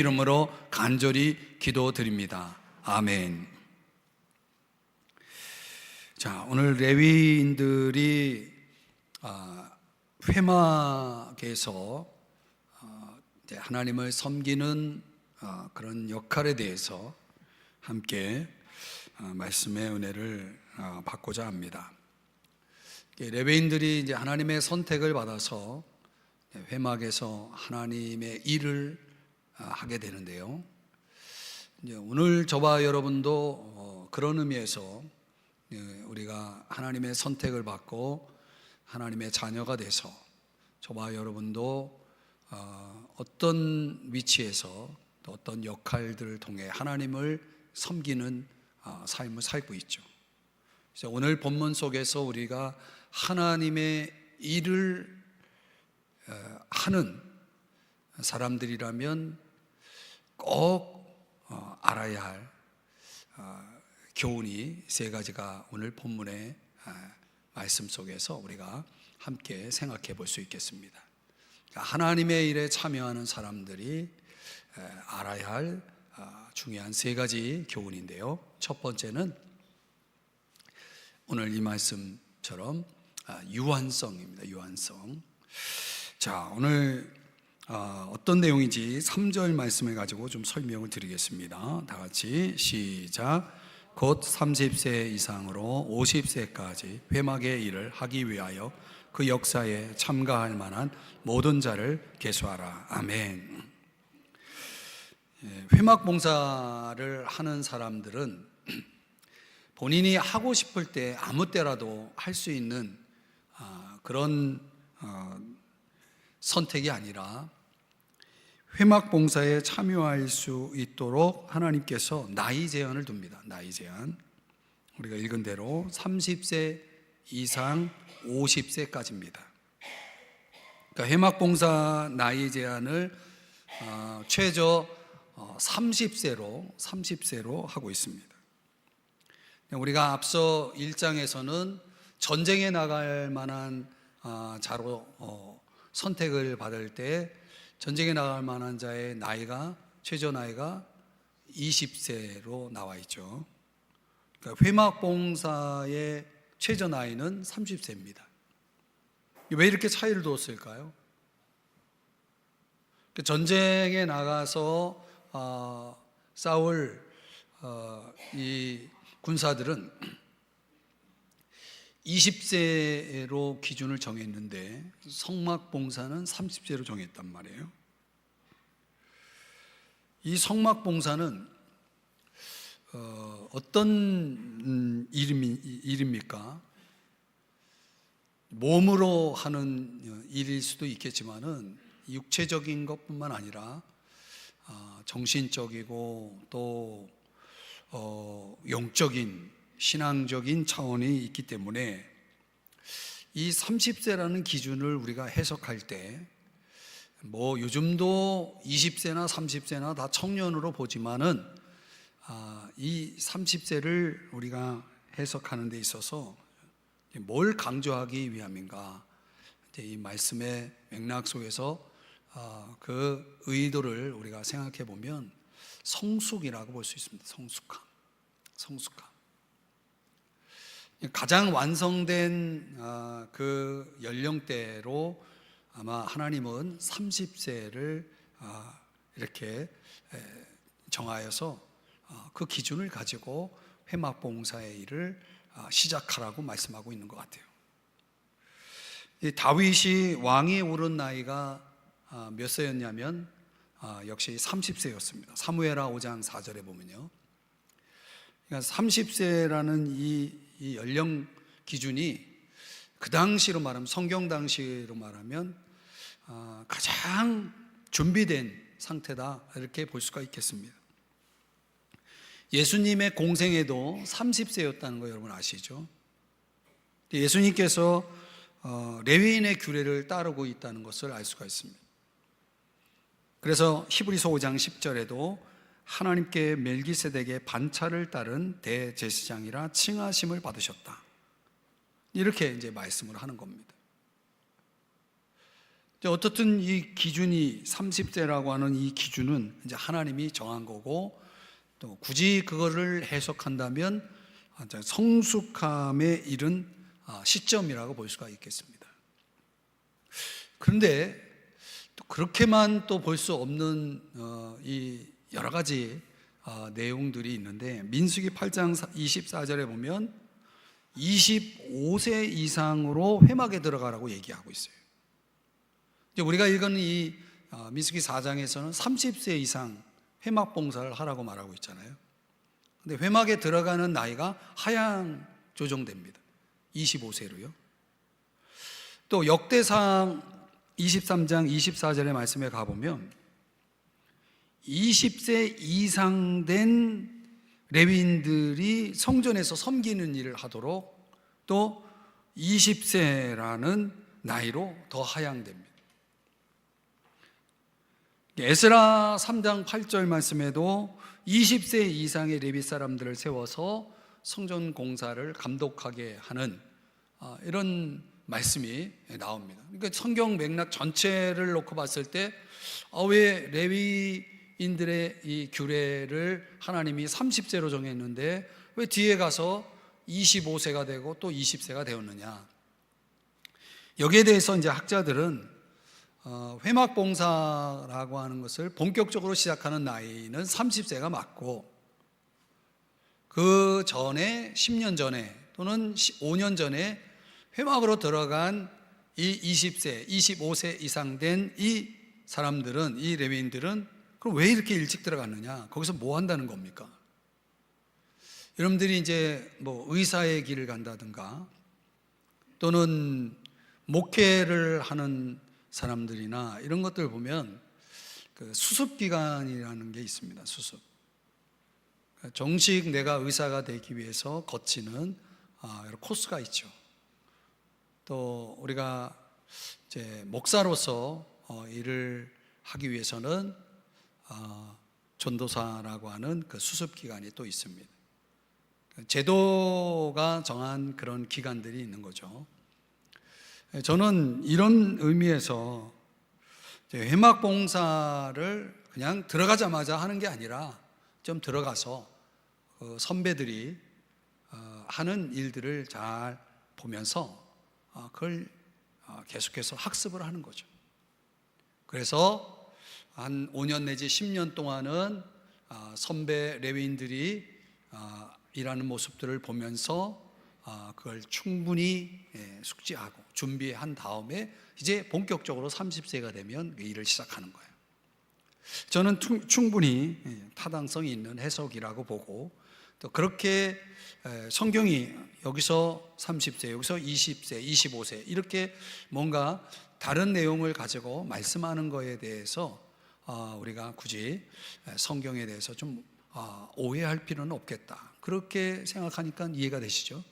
이름으로 간절히 기도드립니다. 아멘. 자, 오늘 레위인들이 회막에서 이제 하나님을 섬기는 그런 역할에 대해서 함께 말씀의 은혜를 받고자 합니다. 레위인들이 이제 하나님의 선택을 받아서 회막에서 하나님의 일을 하게 되는데요. 이제 오늘 저와 여러분도 그런 의미에서 우리가 하나님의 선택을 받고 하나님의 자녀가 돼서 저와 여러분도 어떤 위치에서 또 어떤 역할들을 통해 하나님을 섬기는 삶을 살고 있죠. 그래서 오늘 본문 속에서 우리가 하나님의 일을 하는 사람들이라면 꼭 알아야 할 교훈이 세 가지가 오늘 본문의 말씀 속에서 우리가 함께 생각해 볼 수 있겠습니다. 하나님의 일에 참여하는 사람들이 알아야 할 중요한 세 가지 교훈인데요. 첫 번째는 오늘 이 말씀처럼 유한성입니다. 유한성. 자, 오늘 어떤 내용인지 3절 말씀을 가지고 좀 설명을 드리겠습니다. 다 같이 시작. 곧 30세 이상으로 50세까지 회막의 일을 하기 위하여 그 역사에 참가할 만한 모든 자를 계수하라. 아멘. 회막 봉사를 하는 사람들은 본인이 하고 싶을 때 아무 때라도 할 수 있는 그런 선택이 아니라 회막 봉사에 참여할 수 있도록 하나님께서 나이 제한을 둡니다. 나이 제한. 우리가 읽은 대로 30세 이상 50세까지입니다. 그러니까 회막 봉사 나이 제한을 최저 30세로 하고 있습니다. 우리가 앞서 1장에서는 전쟁에 나갈 만한 자로 선택을 받을 때 전쟁에 나갈 만한 자의 나이가 최저 나이가 20세로 나와 있죠. 그러니까 회막 봉사의 최저 나이는 30세입니다. 왜 이렇게 차이를 두었을까요? 전쟁에 나가서 싸울 이 군사들은 20세로 기준을 정했는데 성막 봉사는 30세로 정했단 말이에요. 이 성막 봉사는 어떤 일입니까? 몸으로 하는 일일 수도 있겠지만은 육체적인 것뿐만 아니라 정신적이고 또 영적인 신앙적인 차원이 있기 때문에 이 30세라는 기준을 우리가 해석할 때 요즘도 20세나 30세나 다 청년으로 보지만은 이 30세를 우리가 해석하는 데 있어서 뭘 강조하기 위함인가? 이 말씀의 맥락 속에서 그 의도를 우리가 생각해 보면 성숙이라고 볼 수 있습니다. 성숙함. 가장 완성된 그 연령대로 아마 하나님은 30세를 이렇게 정하여서 그 기준을 가지고 회막 봉사의 일을 시작하라고 말씀하고 있는 것 같아요. 다윗이 왕위에 오른 나이가 몇 세였냐면 역시 30세였습니다. 사무엘하 5장 4절에 보면요. 그러니까 30세라는 이 연령 기준이 그 당시로 말하면 성경 당시로 말하면 가장 준비된 상태다 이렇게 볼 수가 있겠습니다. 예수님의 공생애도 30세였다는 거 여러분 아시죠? 예수님께서 레위인의 규례를 따르고 있다는 것을 알 수가 있습니다. 그래서 히브리서 5장 10절에도 하나님께 멜기세덱의 반차를 따른 대제사장이라 칭하심을 받으셨다. 이렇게 이제 말씀을 하는 겁니다. 이제 어떻든 이 기준이 30세라고 하는 이 기준은 이제 하나님이 정한 거고, 또 굳이 그거를 해석한다면 성숙함에 이른 시점이라고 볼 수가 있겠습니다. 그런데 또 그렇게만 또 볼 수 없는 이 여러 가지 내용들이 있는데, 민수기 8장 24절에 보면 25세 이상으로 회막에 들어가라고 얘기하고 있어요. 이제 우리가 읽은 이 민수기 4장에서는 30세 이상 회막 봉사를 하라고 말하고 있잖아요. 근데 회막에 들어가는 나이가 하향 조정됩니다. 25세로요. 또 역대상 23장 24절의 말씀에 가보면 20세 이상 된 레위인들이 성전에서 섬기는 일을 하도록 또 20세라는 나이로 더 하향됩니다. 에스라 3장 8절 말씀에도 20세 이상의 레위 사람들을 세워서 성전 공사를 감독하게 하는 이런 말씀이 나옵니다. 그러니까 성경 맥락 전체를 놓고 봤을 때 왜 레위인들의 이 규례를 하나님이 30세로 정했는데 왜 뒤에 가서 25세가 되고 또 20세가 되었느냐? 여기에 대해서 이제 학자들은 회막 봉사라고 하는 것을 본격적으로 시작하는 나이는 30세가 맞고, 그 전에 10년 전에 또는 5년 전에 회막으로 들어간 이 20세, 25세 이상 된 이 사람들은, 이 레위인들은 그럼 왜 이렇게 일찍 들어갔느냐? 거기서 뭐 한다는 겁니까? 여러분들이 이제 뭐 의사의 길을 간다든가 또는 목회를 하는 사람들이나 이런 것들 보면 그 수습 기간이라는 게 있습니다. 수습. 정식 내가 의사가 되기 위해서 거치는 여러 코스가 있죠. 또 우리가 이제 목사로서 일을 하기 위해서는 전도사라고 하는 그 수습 기간이 또 있습니다. 제도가 정한 그런 기간들이 있는 거죠. 저는 이런 의미에서 회막 봉사를 그냥 들어가자마자 하는 게 아니라 좀 들어가서 선배들이 하는 일들을 잘 보면서 그걸 계속해서 학습을 하는 거죠. 그래서 한 5년 내지 10년 동안은 선배 레위인들이 일하는 모습들을 보면서 그걸 충분히 숙지하고 준비한 다음에 이제 본격적으로 30세가 되면 그 일을 시작하는 거예요. 저는 충분히 타당성이 있는 해석이라고 보고, 또 그렇게 성경이 여기서 30세, 여기서 20세, 25세 이렇게 뭔가 다른 내용을 가지고 말씀하는 거에 대해서 우리가 굳이 성경에 대해서 좀 오해할 필요는 없겠다, 그렇게 생각하니까 이해가 되시죠?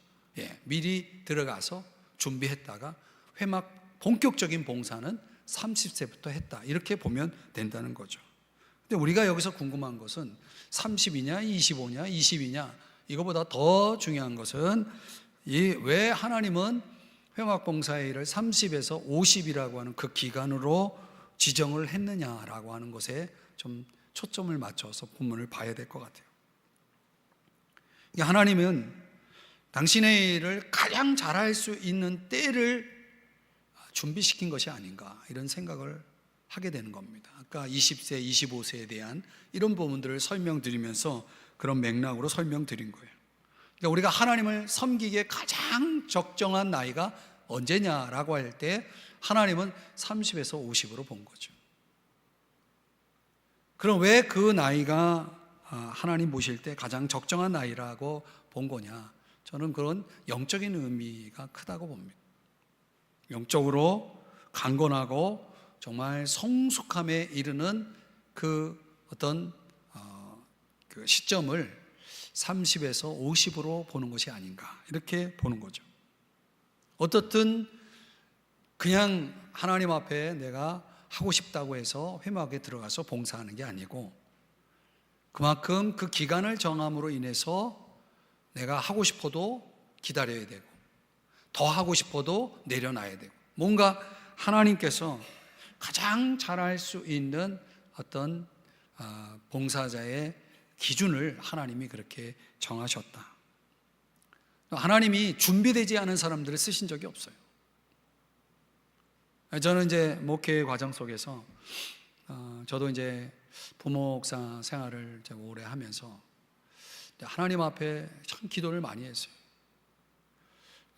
미리 들어가서 준비했다가 회막 본격적인 봉사는 30세부터 했다, 이렇게 보면 된다는 거죠. 근데 우리가 여기서 궁금한 것은 30이냐 25냐 20이냐, 이거보다 더 중요한 것은 왜 하나님은 회막 봉사의 일을 30에서 50이라고 하는 그 기간으로 지정을 했느냐라고 하는 것에 좀 초점을 맞춰서 본문을 봐야 될 것 같아요. 하나님은 당신의 일을 가장 잘할 수 있는 때를 준비시킨 것이 아닌가, 이런 생각을 하게 되는 겁니다. 아까 20세, 25세에 대한 이런 부분들을 설명드리면서 그런 맥락으로 설명드린 거예요. 그러니까 우리가 하나님을 섬기기에 가장 적정한 나이가 언제냐라고 할 때 하나님은 30에서 50으로 본 거죠. 그럼 왜 그 나이가 하나님 보실 때 가장 적정한 나이라고 본 거냐? 저는 그런 영적인 의미가 크다고 봅니다. 영적으로 강건하고 정말 성숙함에 이르는 그 어떤 그 시점을 30에서 50으로 보는 것이 아닌가, 이렇게 보는 거죠. 어떻든 그냥 하나님 앞에 내가 하고 싶다고 해서 회막에 들어가서 봉사하는 게 아니고, 그만큼 그 기간을 정함으로 인해서 내가 하고 싶어도 기다려야 되고 더 하고 싶어도 내려놔야 되고, 뭔가 하나님께서 가장 잘할 수 있는 어떤 봉사자의 기준을 하나님이 그렇게 정하셨다. 하나님이 준비되지 않은 사람들을 쓰신 적이 없어요. 저는 이제 목회 과정 속에서 저도 이제 부목사 생활을 오래 하면서 하나님 앞에 참 기도를 많이 했어요.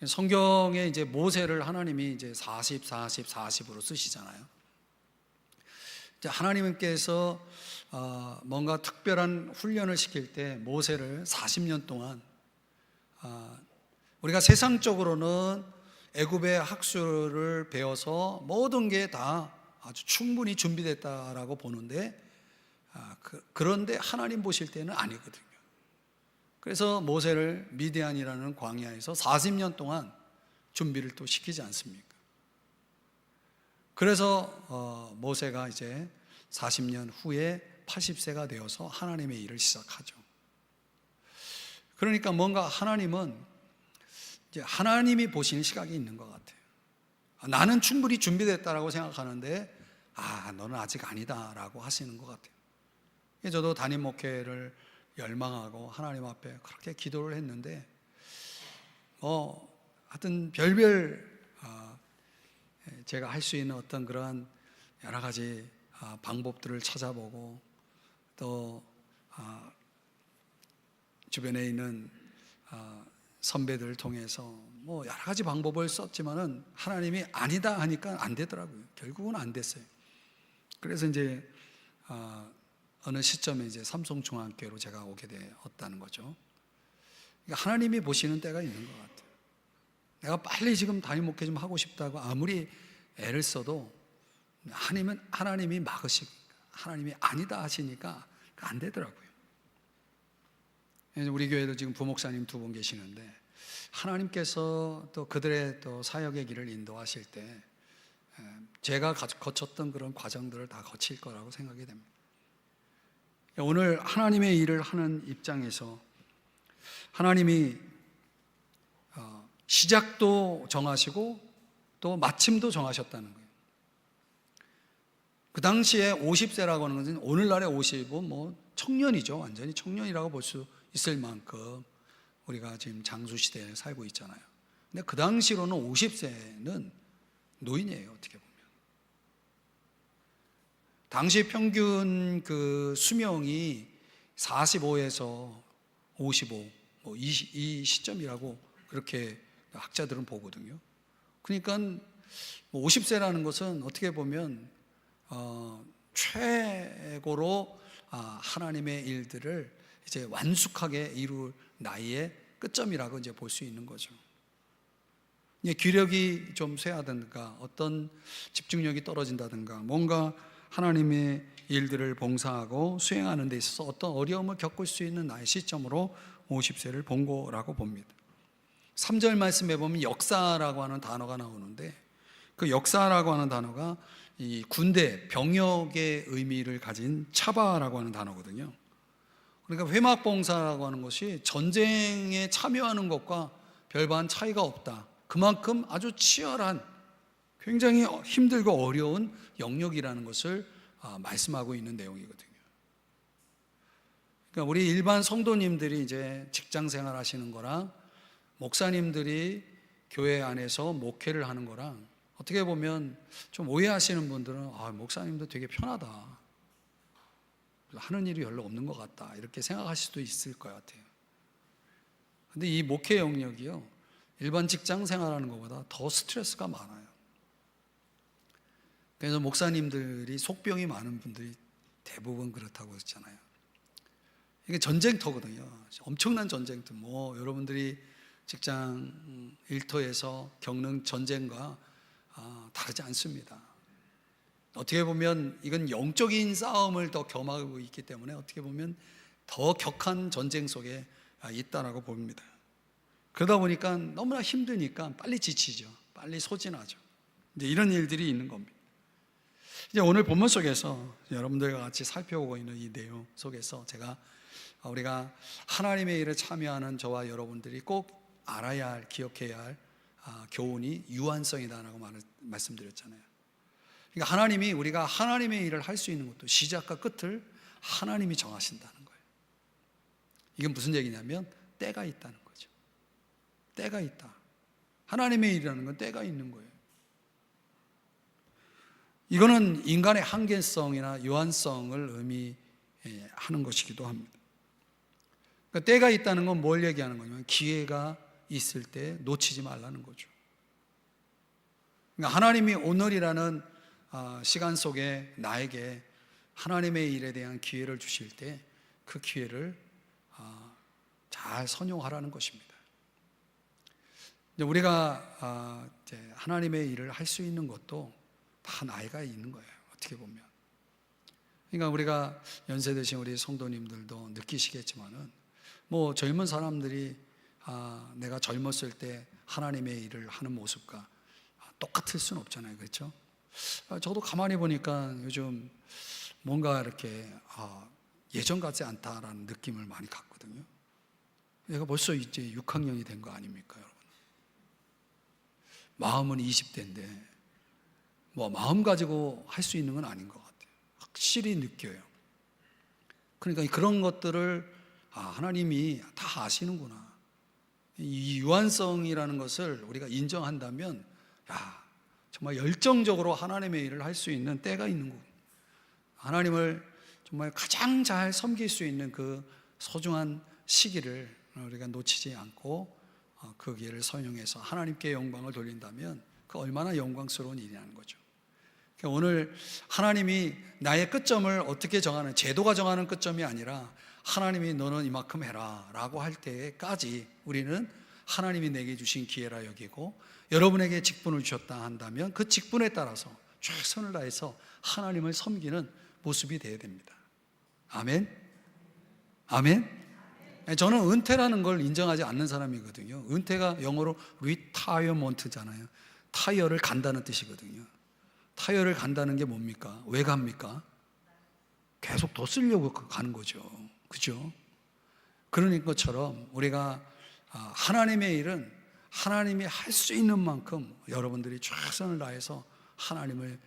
성경에 이제 모세를 하나님이 이제 40, 40, 40으로 쓰시잖아요. 이제 하나님께서 뭔가 특별한 훈련을 시킬 때 모세를 40년 동안 우리가 세상적으로는 애굽의 학술을 배워서 모든 게 다 아주 충분히 준비됐다라고 보는데 그런데 하나님 보실 때는 아니거든요. 그래서 모세를 미디안이라는 광야에서 40년 동안 준비를 또 시키지 않습니까? 그래서 모세가 이제 40년 후에 80세가 되어서 하나님의 일을 시작하죠. 그러니까 뭔가 하나님은 이제 하나님이 보시는 시각이 있는 것 같아요. 나는 충분히 준비됐다라고 생각하는데 너는 아직 아니다라고 하시는 것 같아요. 저도 담임 목회를 열망하고 하나님 앞에 그렇게 기도를 했는데 하여튼 별별 제가 할 수 있는 어떤 그런 여러 가지 방법들을 찾아보고 또 주변에 있는 선배들을 통해서 뭐 여러 가지 방법을 썼지만은 하나님이 아니다 하니까 안 되더라고요. 결국은 안 됐어요. 그래서 이제 어느 시점에 이제 삼성중앙교회로 제가 오게 되었다는 거죠. 그러니까 하나님이 보시는 때가 있는 것 같아요. 내가 빨리 지금 담임 목회 좀 하고 싶다고 아무리 애를 써도 하나님이 막으시고 하나님이 아니다 하시니까 안 되더라고요. 우리 교회도 지금 부목사님 2분 계시는데 하나님께서 또 그들의 또 사역의 길을 인도하실 때 제가 거쳤던 그런 과정들을 다 거칠 거라고 생각이 됩니다. 오늘 하나님의 일을 하는 입장에서 하나님이 시작도 정하시고 또 마침도 정하셨다는 거예요. 그 당시에 50세라고 하는 것은 오늘날의 50은 뭐 청년이죠. 완전히 청년이라고 볼 수 있을 만큼 우리가 지금 장수시대에 살고 있잖아요. 근데 그 당시로는 50세는 노인이에요. 어떻게 보면 당시 평균 그 수명이 45에서 55 뭐 이 시점이라고 그렇게 학자들은 보거든요. 그러니까 50세라는 것은 어떻게 보면 최고로 하나님의 일들을 이제 완숙하게 이룰 나이의 끝점이라고 이제 볼 수 있는 거죠. 기력이 좀 쇠하든가 어떤 집중력이 떨어진다든가 뭔가 하나님의 일들을 봉사하고 수행하는 데 있어서 어떤 어려움을 겪을 수 있는 나의 시점으로 50세를 본 거라고 봅니다. 3절 말씀에 보면 역사라고 하는 단어가 나오는데 그 역사라고 하는 단어가 이 군대, 병역의 의미를 가진 차바라고 하는 단어거든요. 그러니까 회막봉사라고 하는 것이 전쟁에 참여하는 것과 별반 차이가 없다. 그만큼 아주 치열한 굉장히 힘들고 어려운 영역이라는 것을 말씀하고 있는 내용이거든요. 그러니까 우리 일반 성도님들이 이제 직장 생활 하시는 거랑 목사님들이 교회 안에서 목회를 하는 거랑 어떻게 보면 좀 오해하시는 분들은 목사님도 되게 편하다, 하는 일이 별로 없는 것 같다, 이렇게 생각하실 수도 있을 것 같아요. 근데 이 목회 영역이요, 일반 직장 생활하는 것보다 더 스트레스가 많아요. 그래서 목사님들이 속병이 많은 분들이 대부분 그렇다고 했잖아요. 이게 전쟁터거든요. 엄청난 전쟁터. 뭐 여러분들이 직장 일터에서 겪는 전쟁과 다르지 않습니다. 어떻게 보면 이건 영적인 싸움을 더 겸하고 있기 때문에 어떻게 보면 더 격한 전쟁 속에 있다라고 봅니다. 그러다 보니까 너무나 힘드니까 빨리 지치죠. 빨리 소진하죠. 이제 이런 일들이 있는 겁니다. 이제 오늘 본문 속에서 여러분들과 같이 살펴보고 있는 이 내용 속에서 우리가 하나님의 일에 참여하는 저와 여러분들이 꼭 알아야 할, 기억해야 할 교훈이 유한성이다라고 말씀드렸잖아요. 그러니까 하나님이 우리가 하나님의 일을 할 수 있는 것도 시작과 끝을 하나님이 정하신다는 거예요. 이게 무슨 얘기냐면 때가 있다는 거죠. 때가 있다. 하나님의 일이라는 건 때가 있는 거예요. 이거는 인간의 한계성이나 유한성을 의미하는 것이기도 합니다. 그러니까 때가 있다는 건 뭘 얘기하는 거냐면 기회가 있을 때 놓치지 말라는 거죠. 그러니까 하나님이 오늘이라는 시간 속에 나에게 하나님의 일에 대한 기회를 주실 때 그 기회를 잘 선용하라는 것입니다. 우리가 이제 하나님의 일을 할 수 있는 것도 다 나이가 있는 거예요. 어떻게 보면. 그러니까 우리가 연세 드신 우리 성도님들도 느끼시겠지만은 뭐 젊은 사람들이 내가 젊었을 때 하나님의 일을 하는 모습과 똑같을 수는 없잖아요. 그렇죠? 저도 가만히 보니까 요즘 뭔가 이렇게 예전 같지 않다라는 느낌을 많이 갖거든요. 내가 벌써 이제 6학년이 된 거 아닙니까, 여러분? 마음은 20대인데 뭐 마음 가지고 할 수 있는 건 아닌 것 같아요. 확실히 느껴요. 그러니까 그런 것들을 하나님이 다 아시는구나. 이 유한성이라는 것을 우리가 인정한다면 정말 열정적으로 하나님의 일을 할 수 있는 때가 있는 거고, 하나님을 정말 가장 잘 섬길 수 있는 그 소중한 시기를 우리가 놓치지 않고 그 기회를 선용해서 하나님께 영광을 돌린다면 그 얼마나 영광스러운 일이라는 거죠. 그러니까 오늘 하나님이 나의 끝점을 어떻게 정하는, 제도가 정하는 끝점이 아니라 하나님이 너는 이만큼 해라 라고 할 때까지 우리는 하나님이 내게 주신 기회라 여기고, 여러분에게 직분을 주셨다 한다면 그 직분에 따라서 최선을 다해서 하나님을 섬기는 모습이 되어야 됩니다. 아멘? 아멘? 저는 은퇴라는 걸 인정하지 않는 사람이거든요. 은퇴가 영어로 retirement잖아요. 타이어를 간다는 뜻이거든요. 타이어를 간다는 게 뭡니까? 왜 갑니까? 계속 더 쓰려고 가는 거죠. 그죠? 그런 것처럼 우리가 하나님의 일은 하나님이 할 수 있는 만큼 여러분들이 최선을 다해서 하나님을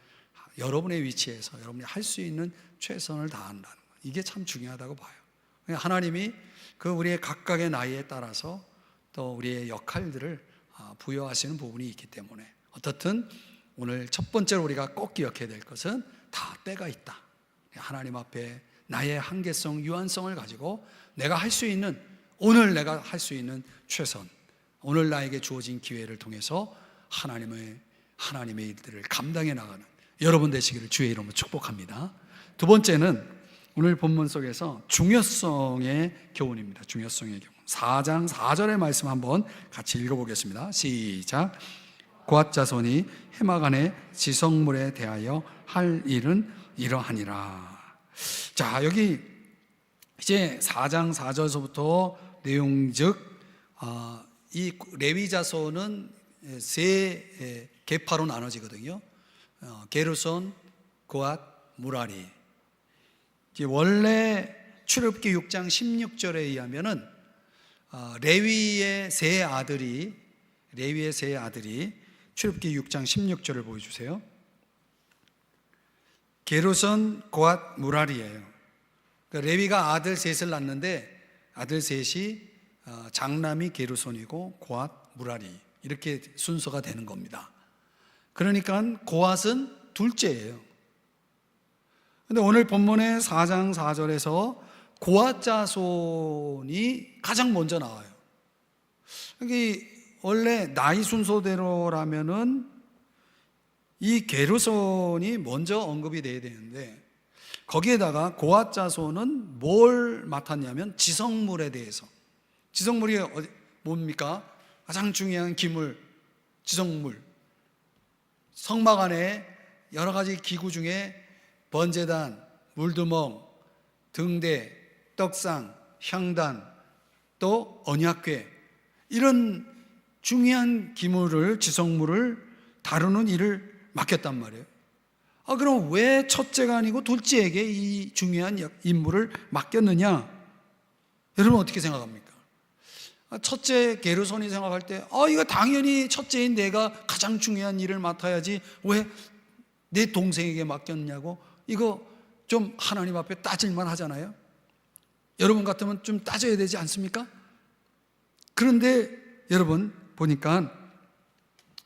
여러분의 위치에서 여러분이 할 수 있는 최선을 다한다는 것, 이게 참 중요하다고 봐요. 하나님이 그 우리의 각각의 나이에 따라서 또 우리의 역할들을 부여하시는 부분이 있기 때문에 어떻든 오늘 첫 번째로 우리가 꼭 기억해야 될 것은 다 때가 있다. 하나님 앞에 나의 한계성, 유한성을 가지고 내가 할 수 있는, 오늘 내가 할 수 있는 최선, 오늘 나에게 주어진 기회를 통해서 하나님의 일들을 감당해 나가는 여러분 되시기를 주의 이름으로 축복합니다. 두 번째는 오늘 본문 속에서 중요성의 교훈입니다. 중요성의 교훈. 4장 4절의 말씀 한번 같이 읽어보겠습니다. 시작. 고앗 자손이 해막 안에 지성물에 대하여 할 일은 이러하니라. 자, 여기 이제 4장 4절서부터 내용즉 이 레위 자손은 세 계파로 나눠지거든요. 게르손, 고앗, 무라리. 원래 출애굽기 6장 16절에 의하면은 레위의 세 아들이 출애굽기 6장 16절을 보여주세요. 게르손, 고앗, 무라리예요. 그러니까 레위가 아들 셋을 낳는데 아들 셋이 장남이 게르손이고 고앗, 무라리, 이렇게 순서가 되는 겁니다. 그러니까 고앗은 둘째예요. 근데 오늘 본문의 4장 4절에서 고앗 자손이 가장 먼저 나와요. 이게 원래 나이 순서대로라면은 이 게르손이 먼저 언급이 돼야 되는데 거기에다가 고앗 자손은 뭘 맡았냐면 지성물에 대해서. 지성물이 뭡니까? 가장 중요한 기물, 지성물. 성막 안에 여러 가지 기구 중에 번제단, 물두멍, 등대, 떡상, 향단, 또 언약궤, 이런 중요한 기물을, 지성물을 다루는 일을 맡겼단 말이에요. 그럼 왜 첫째가 아니고 둘째에게 이 중요한 임무를 맡겼느냐? 여러분 어떻게 생각합니까? 첫째 게르손이 생각할 때 이거 당연히 첫째인 내가 가장 중요한 일을 맡아야지 왜 내 동생에게 맡겼냐고, 이거 좀 하나님 앞에 따질만 하잖아요. 여러분 같으면 좀 따져야 되지 않습니까? 그런데 여러분 보니까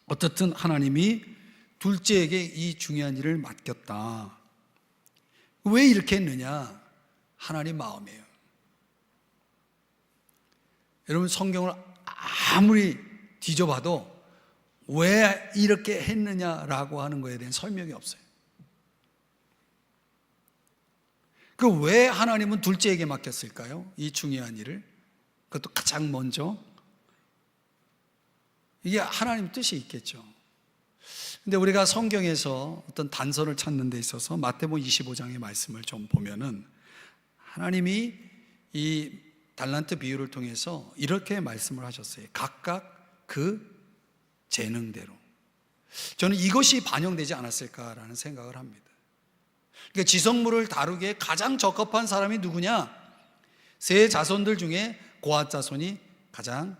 어떻든 하나님이 둘째에게 이 중요한 일을 맡겼다. 왜 이렇게 했느냐? 하나님 마음이에요. 여러분 성경을 아무리 뒤져봐도 왜 이렇게 했느냐라고 하는 거에 대한 설명이 없어요. 그 왜 하나님은 둘째에게 맡겼을까요? 이 중요한 일을. 그것도 가장 먼저. 이게 하나님 뜻이 있겠죠. 근데 우리가 성경에서 어떤 단서를 찾는 데 있어서 마태복음 25장의 말씀을 좀 보면은 하나님이 이 달란트 비유를 통해서 이렇게 말씀을 하셨어요. 각각 그 재능대로. 저는 이것이 반영되지 않았을까라는 생각을 합니다. 그러니까 지성물을 다루기에 가장 적합한 사람이 누구냐? 세 자손들 중에 고핫 자손이 가장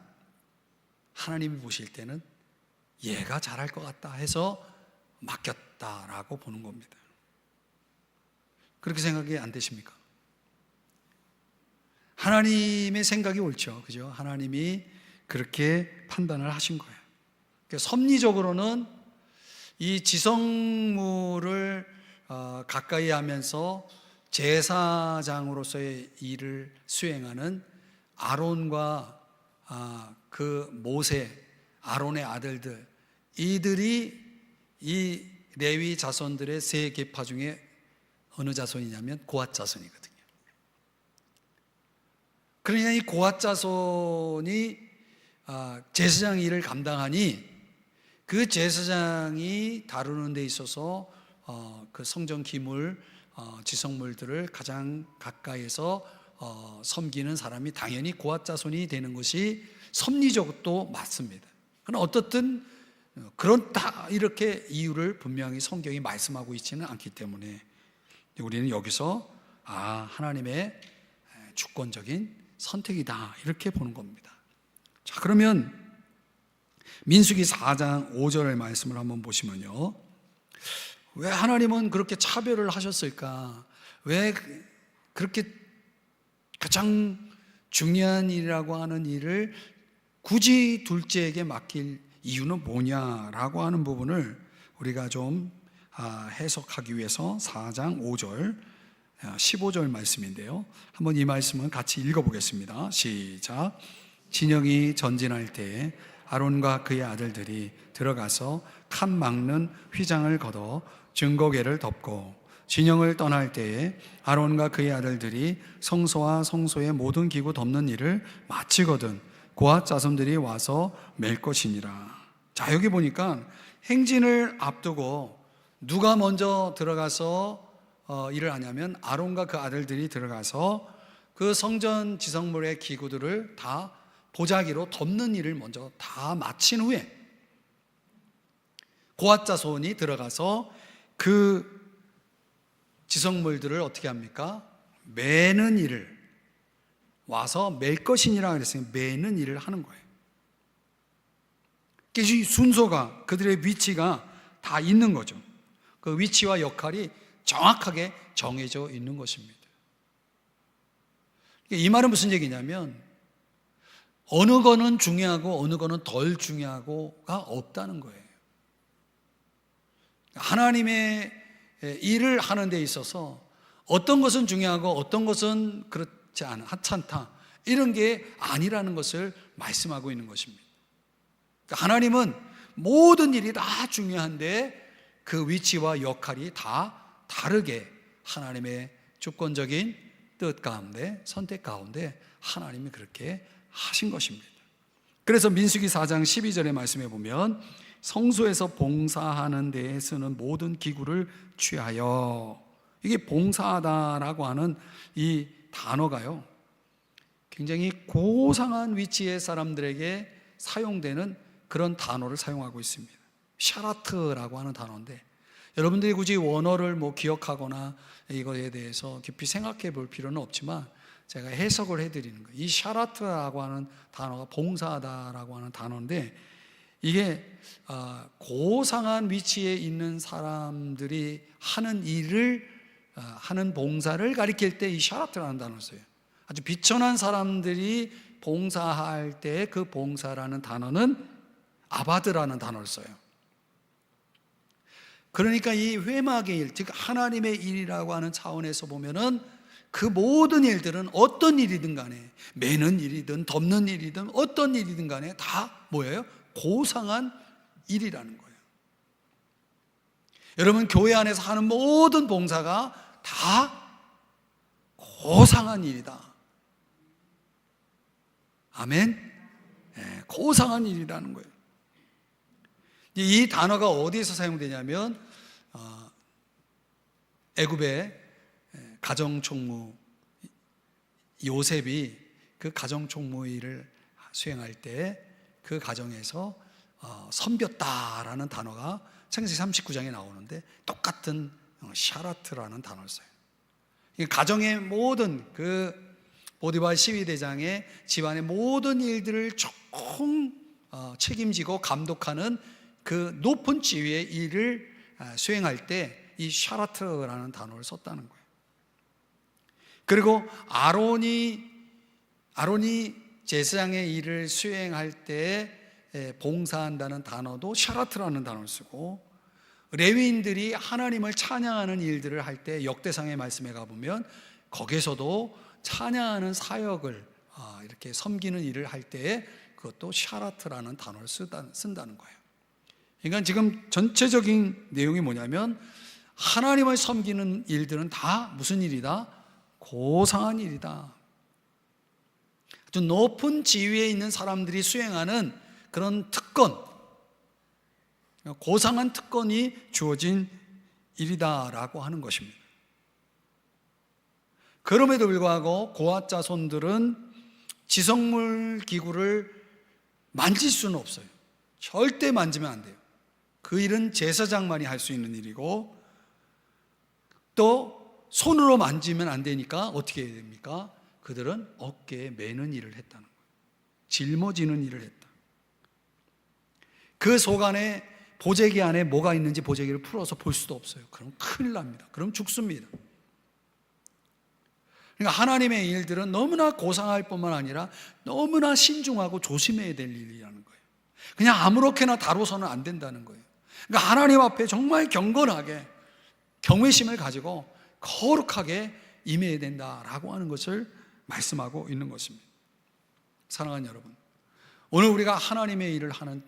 하나님이 보실 때는 얘가 잘할 것 같다 해서 맡겼다라고 보는 겁니다. 그렇게 생각이 안 되십니까? 하나님의 생각이 옳죠. 그죠? 하나님이 그렇게 판단을 하신 거예요. 그러니까 섭리적으로는 이 지성물을 가까이 하면서 제사장으로서의 일을 수행하는 아론과 그 모세, 아론의 아들들, 이들이 이 레위 자손들의 세 계파 중에 어느 자손이냐면 고핫 자손이거든요. 그러니까 이 고핫 자손이 제사장 일을 감당하니 그 제사장이 다루는 데 있어서 그 성전 기물, 지성물들을 가장 가까이에서 섬기는 사람이 당연히 고핫 자손이 되는 것이 섭리적으로 맞습니다. 그러나 어떻든 그런 다 이렇게 이유를 분명히 성경이 말씀하고 있지는 않기 때문에 우리는 여기서 하나님의 주권적인 선택이다 이렇게 보는 겁니다. 자, 그러면 민수기 4장 5절의 말씀을 한번 보시면요, 왜 하나님은 그렇게 차별을 하셨을까? 왜 그렇게 가장 중요한 일이라고 하는 일을 굳이 둘째에게 맡길 이유는 뭐냐라고 하는 부분을 우리가 좀 해석하기 위해서 4장 5절 15절 말씀인데요, 한번 이 말씀을 같이 읽어보겠습니다. 시작. 진영이 전진할 때 아론과 그의 아들들이 들어가서 칸 막는 휘장을 걷어 증거궤를 덮고, 진영을 떠날 때에 아론과 그의 아들들이 성소와 성소의 모든 기구 덮는 일을 마치거든 고핫 자손들이 와서 맬 것이니라. 자, 여기 보니까 행진을 앞두고 누가 먼저 들어가서 일을 하냐면 아론과 그 아들들이 들어가서 그 성전 지성물의 기구들을 다 보자기로 덮는 일을 먼저 다 마친 후에 고핫 자손이 들어가서 그 지성물들을 어떻게 합니까? 매는 일을 와서 맬 것이니라 그랬어요. 매는 일을 하는 거예요. 이 순서가, 그들의 위치가 다 있는 거죠. 그 위치와 역할이 정확하게 정해져 있는 것입니다. 이 말은 무슨 얘기냐면 어느 거는 중요하고 어느 거는 덜 중요하고가 없다는 거예요. 하나님의 일을 하는 데 있어서 어떤 것은 중요하고 어떤 것은 그렇지 않아, 하찮다, 이런 게 아니라는 것을 말씀하고 있는 것입니다. 하나님은 모든 일이 다 중요한데 그 위치와 역할이 다 다르게 하나님의 주권적인 뜻 가운데, 선택 가운데 하나님이 그렇게 하신 것입니다. 그래서 민수기 4장 12절의 말씀에 보면 성소에서 봉사하는 데에 쓰는 모든 기구를 취하여, 이게 봉사하다라고 하는 이 단어가요, 굉장히 고상한 위치의 사람들에게 사용되는 그런 단어를 사용하고 있습니다. 샤라트라고 하는 단어인데 여러분들이 굳이 원어를 기억하거나 이거에 대해서 깊이 생각해 볼 필요는 없지만 제가 해석을 해드리는 거예요. 이 샤라트라고 하는 단어가 봉사하다라고 하는 단어인데 이게 고상한 위치에 있는 사람들이 하는 일을 하는 봉사를 가리킬 때 이 샤라트라는 단어를 써요. 아주 비천한 사람들이 봉사할 때 그 봉사라는 단어는 아바드라는 단어를 써요. 그러니까 이 회막의 일, 즉 하나님의 일이라고 하는 차원에서 보면은 그 모든 일들은 어떤 일이든 간에, 매는 일이든 덮는 일이든 어떤 일이든 간에 다 뭐예요? 고상한 일이라는 거예요. 여러분, 교회 안에서 하는 모든 봉사가 다 고상한 일이다. 아멘? 네, 고상한 일이라는 거예요. 이 단어가 어디에서 사용되냐면 애굽의 가정총무 요셉이 그 가정총무 일을 수행할 때 그 가정에서 섬겼다라는 단어가 창세기 39장에 나오는데 똑같은 샤라트라는 단어를 써요. 가정의 모든 그 보디발 시위대장의 집안의 모든 일들을 총 책임지고 감독하는 그 높은 지위의 일을 수행할 때 이 샤라트라는 단어를 썼다는 거예요. 그리고 아론이 제사장의 일을 수행할 때 봉사한다는 단어도 샤라트라는 단어를 쓰고, 레위인들이 하나님을 찬양하는 일들을 할 때 역대상의 말씀에 가보면 거기에서도 찬양하는 사역을 이렇게 섬기는 일을 할 때 그것도 샤라트라는 단어를 쓴다는 거예요. 그러니까 지금 전체적인 내용이 뭐냐면 하나님을 섬기는 일들은 다 무슨 일이다? 고상한 일이다. 아주 높은 지위에 있는 사람들이 수행하는 그런 특권, 고상한 특권이 주어진 일이다라고 하는 것입니다. 그럼에도 불구하고 고앗 자손들은 지성물 기구를 만질 수는 없어요. 절대 만지면 안 돼요. 그 일은 제사장만이 할 수 있는 일이고, 또 손으로 만지면 안 되니까 어떻게 해야 됩니까? 그들은 어깨에 매는 일을 했다는 거예요. 짊어지는 일을 했다. 그 속 안에, 보재기 안에 뭐가 있는지 보재기를 풀어서 볼 수도 없어요. 그럼 큰일 납니다. 그럼 죽습니다. 그러니까 하나님의 일들은 너무나 고상할 뿐만 아니라 너무나 신중하고 조심해야 될 일이라는 거예요. 그냥 아무렇게나 다뤄서는 안 된다는 거예요. 그러니까 하나님 앞에 정말 경건하게 경외심을 가지고 거룩하게 임해야 된다라고 하는 것을 말씀하고 있는 것입니다. 사랑하는 여러분, 오늘 우리가 하나님의 일을 하는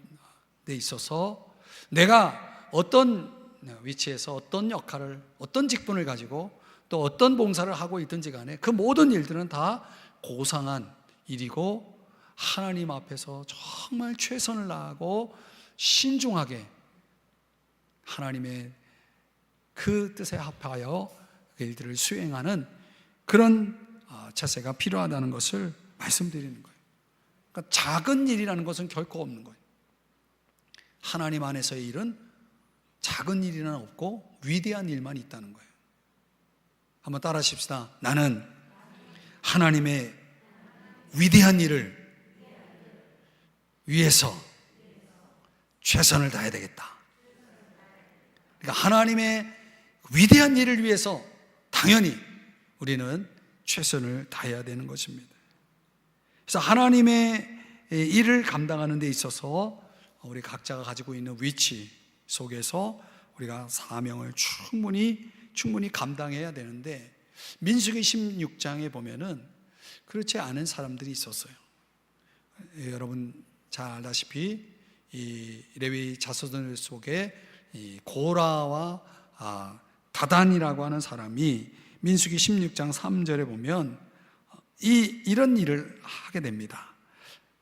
데 있어서 내가 어떤 위치에서 어떤 역할을, 어떤 직분을 가지고 또 어떤 봉사를 하고 있든지 간에 그 모든 일들은 다 고상한 일이고, 하나님 앞에서 정말 최선을 다하고 신중하게 하나님의 그 뜻에 합하여 그 일들을 수행하는 그런 자세가 필요하다는 것을 말씀드리는 거예요. 그러니까 작은 일이라는 것은 결코 없는 거예요. 하나님 안에서의 일은 작은 일이는 없고 위대한 일만 있다는 거예요. 한번 따라 하십시다. 나는 하나님의 위대한 일을 위해서 최선을 다해야 되겠다. 그러니까 하나님의 위대한 일을 위해서 당연히 우리는 최선을 다해야 되는 것입니다. 그래서 하나님의 일을 감당하는 데 있어서 우리 각자가 가지고 있는 위치 속에서 우리가 사명을 충분히 감당해야 되는데, 민수기 16장에 보면은 그렇지 않은 사람들이 있었어요. 여러분 잘 알다시피 이 레위 자손들 속에 이 고라와 다단이라고 하는 사람이 민수기 16장 3절에 보면 이런 일을 하게 됩니다.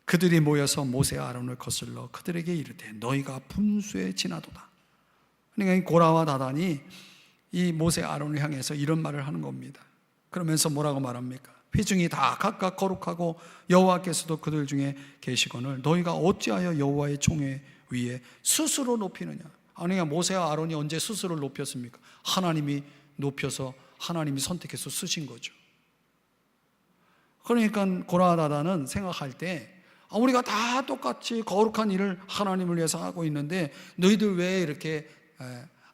그들이 모여서 모세와 아론을 거슬러 그들에게 이르되 너희가 분수에 지나도다. 그러니까 고라와 다단이 이 모세 아론을 향해서 이런 말을 하는 겁니다. 그러면서 뭐라고 말합니까? 회중이 다 각각 거룩하고 여호와께서도 그들 중에 계시거늘 너희가 어찌하여 여호와의 총회 위에 스스로 높이느냐. 아니, 모세와 아론이 언제 스스로를 높였습니까? 하나님이 높여서 하나님이 선택해서 쓰신 거죠. 그러니까 고라와 다단은 생각할 때 우리가 다 똑같이 거룩한 일을 하나님을 위해서 하고 있는데 너희들 왜 이렇게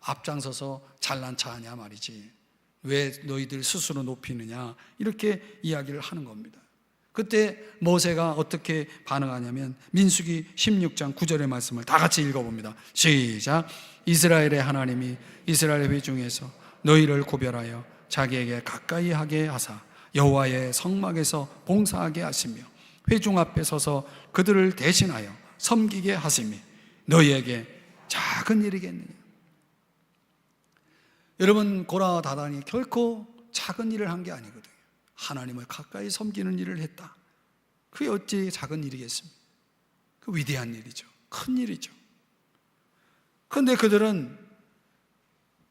앞장서서 잘난 척하냐 말이지. 왜 너희들 스스로 높이느냐, 이렇게 이야기를 하는 겁니다. 그때 모세가 어떻게 반응하냐면 민수기 16장 9절의 말씀을 다 같이 읽어봅니다. 시작. 이스라엘의 하나님이 이스라엘 회중에서 너희를 구별하여 자기에게 가까이 하게 하사 여호와의 성막에서 봉사하게 하시며 회중 앞에 서서 그들을 대신하여 섬기게 하심이 너희에게 작은 일이겠느냐. 여러분, 고라와 다단이 결코 작은 일을 한 게 아니거든요. 하나님을 가까이 섬기는 일을 했다. 그게 어찌 작은 일이겠습니까? 그 위대한 일이죠. 큰 일이죠. 그런데 그들은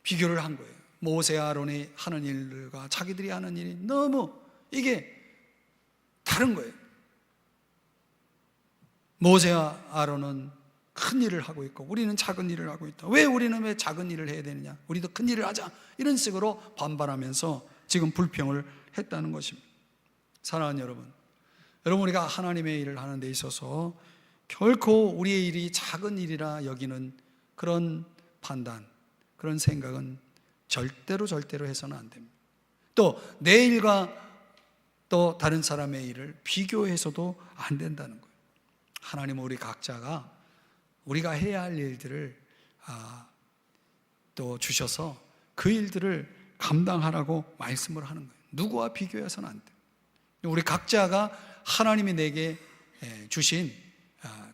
비교를 한 거예요. 모세 아론이 하는 일들과 자기들이 하는 일이 너무 이게 다른 거예요. 모세와 아론은 큰 일을 하고 있고 우리는 작은 일을 하고 있다. 왜 우리는 왜 작은 일을 해야 되느냐, 우리도 큰 일을 하자, 이런 식으로 반발하면서 지금 불평을 했다는 것입니다. 사랑하는 여러분, 우리가 하나님의 일을 하는 데 있어서 결코 우리의 일이 작은 일이라 여기는 그런 판단, 그런 생각은 절대로 해서는 안 됩니다. 또 내 일과 또 다른 사람의 일을 비교해서도 안 된다는 거예요. 하나님은 우리 각자가 우리가 해야 할 일들을 또 주셔서 그 일들을 감당하라고 말씀을 하는 거예요. 누구와 비교해서는 안 돼요. 우리 각자가 하나님이 내게 주신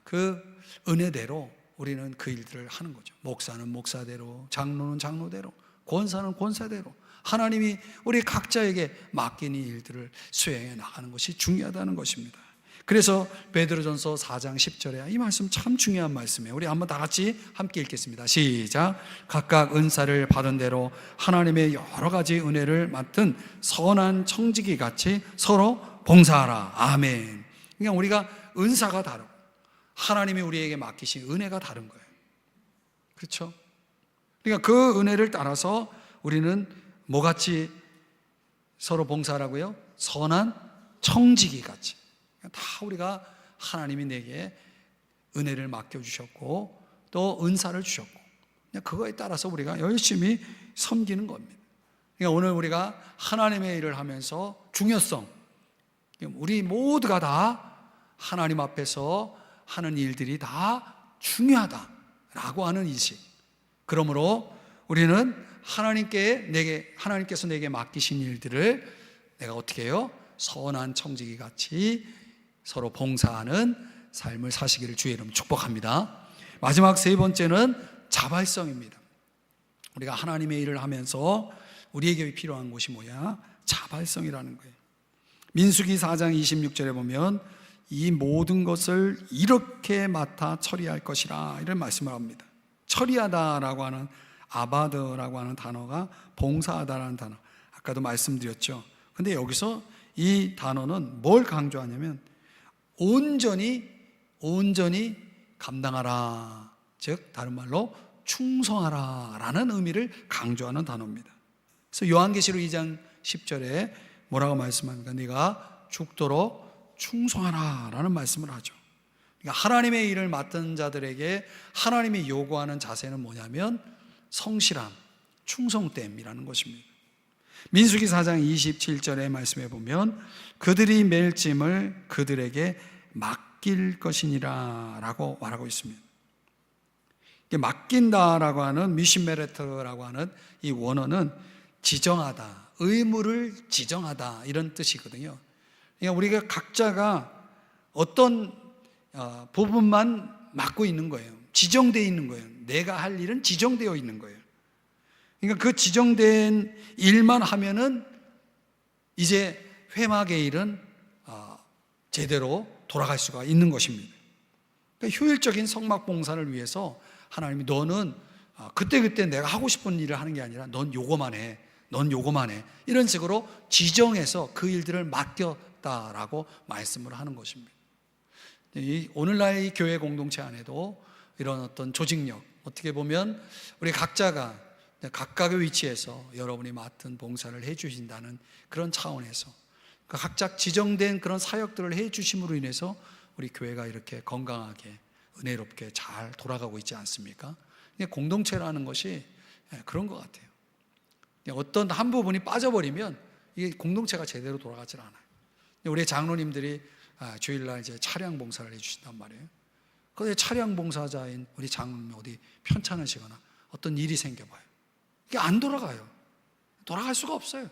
그 은혜대로 우리는 그 일들을 하는 거죠. 목사는 목사대로, 장로는 장로대로, 권사는 권사대로 하나님이 우리 각자에게 맡긴 이 일들을 수행해 나가는 것이 중요하다는 것입니다. 그래서 베드로전서 4장 10절에 이 말씀 참 중요한 말씀이에요. 우리 한번 다 같이 함께 읽겠습니다. 시작. 각각 은사를 받은 대로 하나님의 여러 가지 은혜를 맡은 선한 청지기 같이 서로 봉사하라. 아멘. 그러니까 우리가 은사가 다르고 하나님이 우리에게 맡기신 은혜가 다른 거예요. 그렇죠? 그러니까 그 은혜를 따라서 우리는 뭐같이 서로 봉사하라고요? 선한 청지기 같이. 다 우리가 하나님이 내게 은혜를 맡겨주셨고 또 은사를 주셨고 그거에 따라서 우리가 열심히 섬기는 겁니다. 그러니까 오늘 우리가 하나님의 일을 하면서 중요성, 우리 모두가 다 하나님 앞에서 하는 일들이 다 중요하다라고 하는 인식. 그러므로 우리는 하나님께서 내게 맡기신 일들을 내가 어떻게 해요? 선한 청지기 같이 서로 봉사하는 삶을 사시기를 주의 이름 축복합니다. 마지막 세 번째는 자발성입니다. 우리가 하나님의 일을 하면서 우리에게 필요한 것이 뭐야? 자발성이라는 거예요. 민수기 4장 26절에 보면 이 모든 것을 이렇게 맡아 처리할 것이라 이런 말씀을 합니다. 처리하다라고 하는 아바드라고 하는 단어가 봉사하다라는 단어, 아까도 말씀드렸죠. 근데 여기서 이 단어는 뭘 강조하냐면 온전히 감당하라, 즉 다른 말로 충성하라 라는 의미를 강조하는 단어입니다. 그래서 요한계시록 2장 10절에 뭐라고 말씀합니까? 네가 죽도록 충성하라 라는 말씀을 하죠. 그러니까 하나님의 일을 맡은 자들에게 하나님이 요구하는 자세는 뭐냐면 성실함, 충성됨이라는 것입니다. 민수기 4장 27절의 말씀에 보면 그들이 맬 짐을 그들에게 맡길 것이니라 라고 말하고 있습니다. 맡긴다라고 하는 미신메레트라고 하는 이 원어는 지정하다, 의무를 지정하다 이런 뜻이거든요. 그러니까 우리가 각자가 어떤 부분만 맡고 있는 거예요. 지정되어 있는 거예요. 내가 할 일은 지정되어 있는 거예요. 그러니까 그 지정된 일만 하면은 이제 회막의 일은 제대로 돌아갈 수가 있는 것입니다. 그러니까 효율적인 성막 봉사를 위해서 하나님이 너는 그때 내가 하고 싶은 일을 하는 게 아니라 넌 요거만 해, 넌 요거만 해, 이런 식으로 지정해서 그 일들을 맡겼다라고 말씀을 하는 것입니다. 오늘날 이 교회 공동체 안에도 이런 어떤 조직력, 어떻게 보면 우리 각자가 각각의 위치에서 여러분이 맡은 봉사를 해주신다는 그런 차원에서 각자 지정된 그런 사역들을 해주심으로 인해서 우리 교회가 이렇게 건강하게 은혜롭게 잘 돌아가고 있지 않습니까? 공동체라는 것이 그런 것 같아요. 어떤 한 부분이 빠져버리면 이게 공동체가 제대로 돌아가질 않아요. 우리 장로님들이 주일날 이제 차량 봉사를 해주신단 말이에요. 그런데 차량 봉사자인 우리 장로님 어디 편찮으시거나 어떤 일이 생겨봐요. 이게 안 돌아가요. 돌아갈 수가 없어요.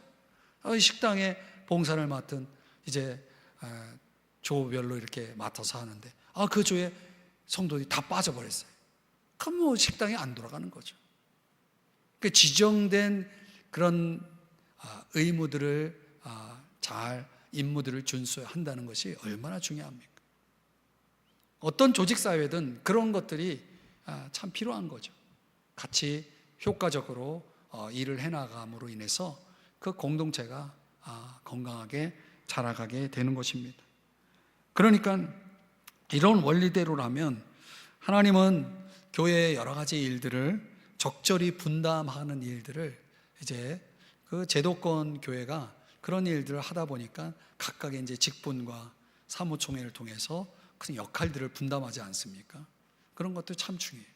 식당에 봉사를 맡은 이제 조별로 이렇게 맡아서 하는데 그 조에 성도들이 다 빠져버렸어요. 그럼 뭐 식당이 안 돌아가는 거죠. 그 지정된 그런 의무들을 잘 임무들을 준수한다는 것이 얼마나 중요합니까? 어떤 조직사회든 그런 것들이 참 필요한 거죠. 같이 효과적으로 일을 해나감으로 인해서 그 공동체가 건강하게 자라가게 되는 것입니다. 그러니까 이런 원리대로라면 하나님은 교회의 여러 가지 일들을 적절히 분담하는 일들을 이제 그 제도권 교회가 그런 일들을 하다 보니까 각각의 이제 직분과 사무총회를 통해서 큰 역할들을 분담하지 않습니까? 그런 것도 참 중요해요.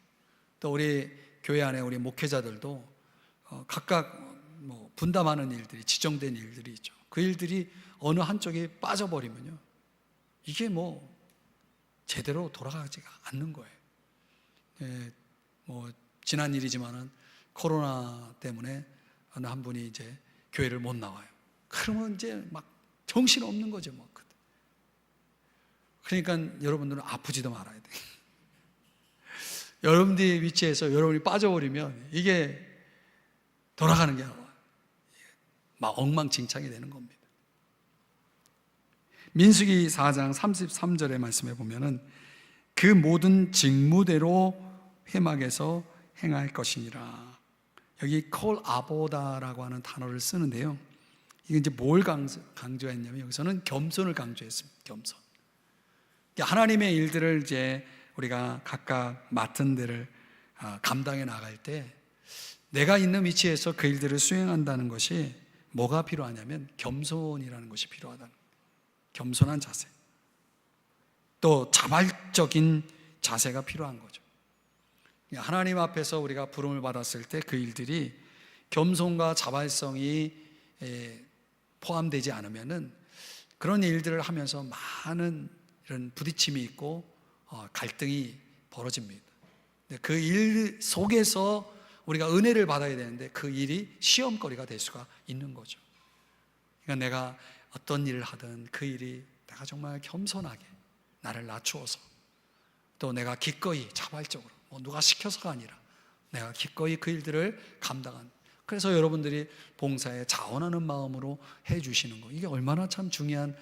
또 우리 교회 안에 우리 목회자들도 각각 뭐 분담하는 일들이 지정된 일들이 있죠. 그 일들이 어느 한쪽에 빠져버리면요, 이게 뭐 제대로 돌아가지가 않는 거예요. 뭐 지난 일이지만은 코로나 때문에 어느 한 분이 이제 교회를 못 나와요. 그러면 이제 막 정신 없는 거죠, 뭐. 그러니까 여러분들은 아프지도 말아야 돼요. 여러분들의 위치에서 여러분이 빠져버리면 이게 돌아가는 게 막 엉망진창이 되는 겁니다. 민수기 4장 33절의 말씀에 보면은 그 모든 직무대로 회막에서 행할 것이니라. 여기 콜 아보다라고 하는 단어를 쓰는데요, 이게 이제 뭘 강조했냐면 여기서는 겸손을 강조했습니다. 겸손. 하나님의 일들을 이제 우리가 각각 맡은 데를 감당해 나갈 때 내가 있는 위치에서 그 일들을 수행한다는 것이 뭐가 필요하냐면 겸손이라는 것이 필요하다는 거예요. 겸손한 자세, 또 자발적인 자세가 필요한 거죠. 하나님 앞에서 우리가 부름을 받았을 때 그 일들이 겸손과 자발성이 포함되지 않으면은 그런 일들을 하면서 많은 이런 부딪힘이 있고 갈등이 벌어집니다. 그 일 속에서 우리가 은혜를 받아야 되는데 그 일이 시험거리가 될 수가 있는 거죠. 그러니까 내가 어떤 일을 하든 그 일이 내가 정말 겸손하게 나를 낮추어서, 또 내가 기꺼이 자발적으로 누가 시켜서가 아니라 내가 기꺼이 그 일들을 감당한, 그래서 여러분들이 봉사에 자원하는 마음으로 해주시는 거, 이게 얼마나 참 중요한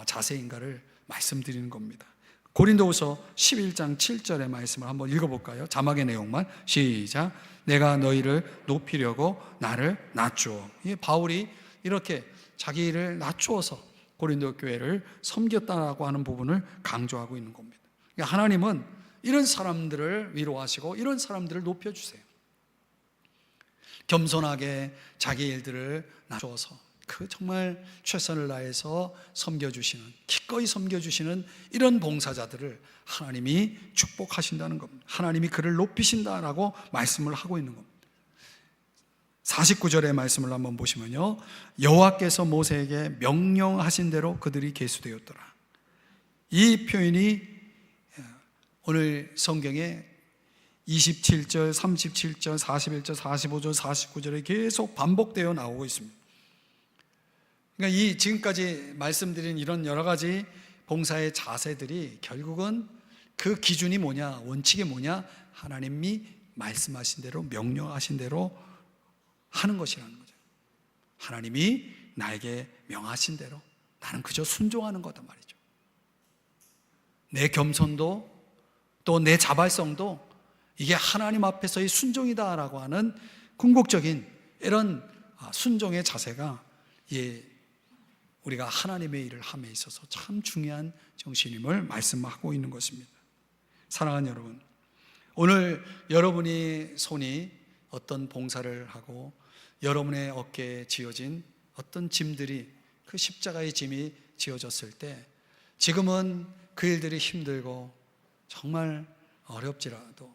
자세인가를 말씀드리는 겁니다. 고린도후서 11장 7절의 말씀을 한번 읽어볼까요? 자막의 내용만 시작. 내가 너희를 높이려고 나를 낮추어. 이 바울이 이렇게 자기를 낮추어서 고린도 교회를 섬겼다라고 하는 부분을 강조하고 있는 겁니다. 그러니까 하나님은 이런 사람들을 위로하시고 이런 사람들을 높여주세요. 겸손하게 자기 일들을 낮추어서 그 정말 최선을 다해서 섬겨주시는, 기꺼이 섬겨주시는 이런 봉사자들을 하나님이 축복하신다는 겁니다. 하나님이 그를 높이신다라고 말씀을 하고 있는 겁니다. 49절의 말씀을 한번 보시면요, 여호와께서 모세에게 명령하신 대로 그들이 계수되었더라. 이 표현이 오늘 성경에 27절, 37절, 41절, 45절, 49절에 계속 반복되어 나오고 있습니다. 그러니까 이 지금까지 말씀드린 이런 여러 가지 봉사의 자세들이 결국은 그 기준이 뭐냐, 원칙이 뭐냐, 하나님이 말씀하신 대로, 명령하신 대로 하는 것이라는 거죠. 하나님이 나에게 명하신 대로 나는 그저 순종하는 거단 말이죠. 내 겸손도 또 내 자발성도 이게 하나님 앞에서의 순종이다라고 하는 궁극적인 이런 순종의 자세가 우리가 하나님의 일을 함에 있어서 참 중요한 정신임을 말씀하고 있는 것입니다. 사랑하는 여러분, 오늘 여러분이 손이 어떤 봉사를 하고 여러분의 어깨에 지어진 어떤 짐들이, 그 십자가의 짐이 지어졌을 때 지금은 그 일들이 힘들고 정말 어려울지라도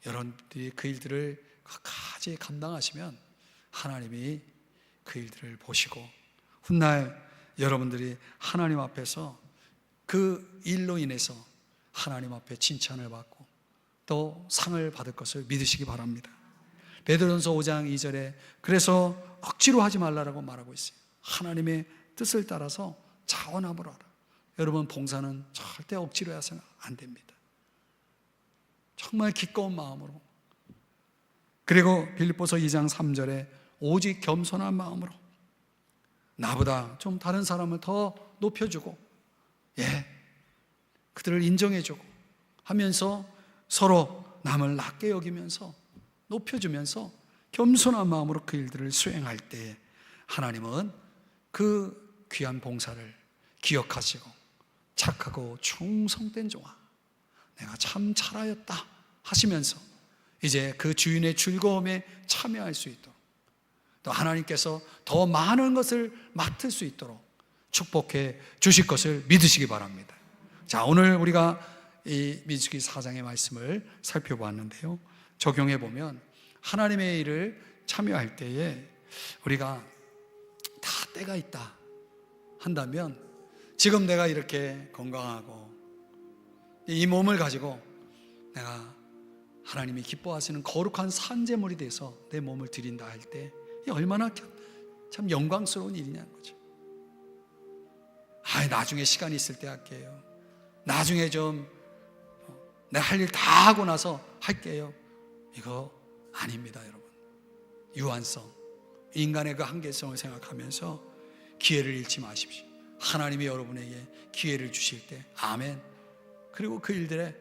여러분들이 그 일들을 끝까지 감당하시면 하나님이 그 일들을 보시고 훗날 여러분들이 하나님 앞에서 그 일로 인해서 하나님 앞에 칭찬을 받고 또 상을 받을 것을 믿으시기 바랍니다. 베드로전서 5장 2절에 그래서 억지로 하지 말라라고 말하고 있어요. 하나님의 뜻을 따라서 자원함으로 하라. 여러분, 봉사는 절대 억지로 해서는 안 됩니다. 정말 기꺼운 마음으로. 그리고 빌립보서 2장 3절에 오직 겸손한 마음으로 나보다 좀 다른 사람을 더 높여주고 그들을 인정해주고 하면서 서로 남을 낮게 여기면서 높여주면서 겸손한 마음으로 그 일들을 수행할 때 하나님은 그 귀한 봉사를 기억하시고 착하고 충성된 종아 내가 참 잘하였다 하시면서 이제 그 주인의 즐거움에 참여할 수 있도록 또 하나님께서 더 많은 것을 맡을 수 있도록 축복해 주실 것을 믿으시기 바랍니다. 자, 오늘 우리가 이 민수기 4장의 말씀을 살펴보았는데요, 적용해 보면 하나님의 일을 참여할 때에 우리가 다 때가 있다 한다면 지금 내가 이렇게 건강하고 이 몸을 가지고 내가 하나님이 기뻐하시는 거룩한 산제물이 돼서 내 몸을 드린다 할 때 얼마나 참 영광스러운 일이냐는 거죠. 나중에 시간이 있을 때 할게요. 나중에 좀 내가 할 일 다 하고 나서 할게요. 이거 아닙니다, 여러분. 유한성, 인간의 그 한계성을 생각하면서 기회를 잃지 마십시오. 하나님이 여러분에게 기회를 주실 때 아멘. 그리고 그 일들에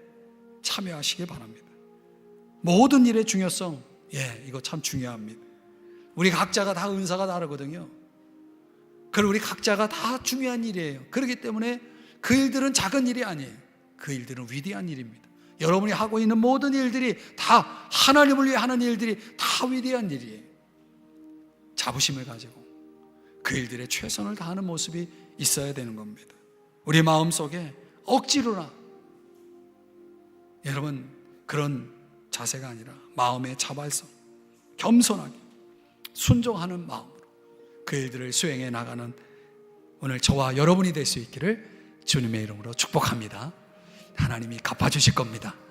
참여하시기 바랍니다. 모든 일의 중요성, 이거 참 중요합니다. 우리 각자가 다 은사가 다르거든요. 그리고 우리 각자가 다 중요한 일이에요. 그렇기 때문에 그 일들은 작은 일이 아니에요. 그 일들은 위대한 일입니다. 여러분이 하고 있는 모든 일들이 다 하나님을 위해 하는 일들이 다 위대한 일이에요. 자부심을 가지고 그 일들에 최선을 다하는 모습이 있어야 되는 겁니다. 우리 마음속에 억지로나 여러분 그런 자세가 아니라 마음의 자발성, 겸손하게 순종하는 마음으로 그 일들을 수행해 나가는 오늘 저와 여러분이 될 수 있기를 주님의 이름으로 축복합니다. 하나님이 갚아주실 겁니다.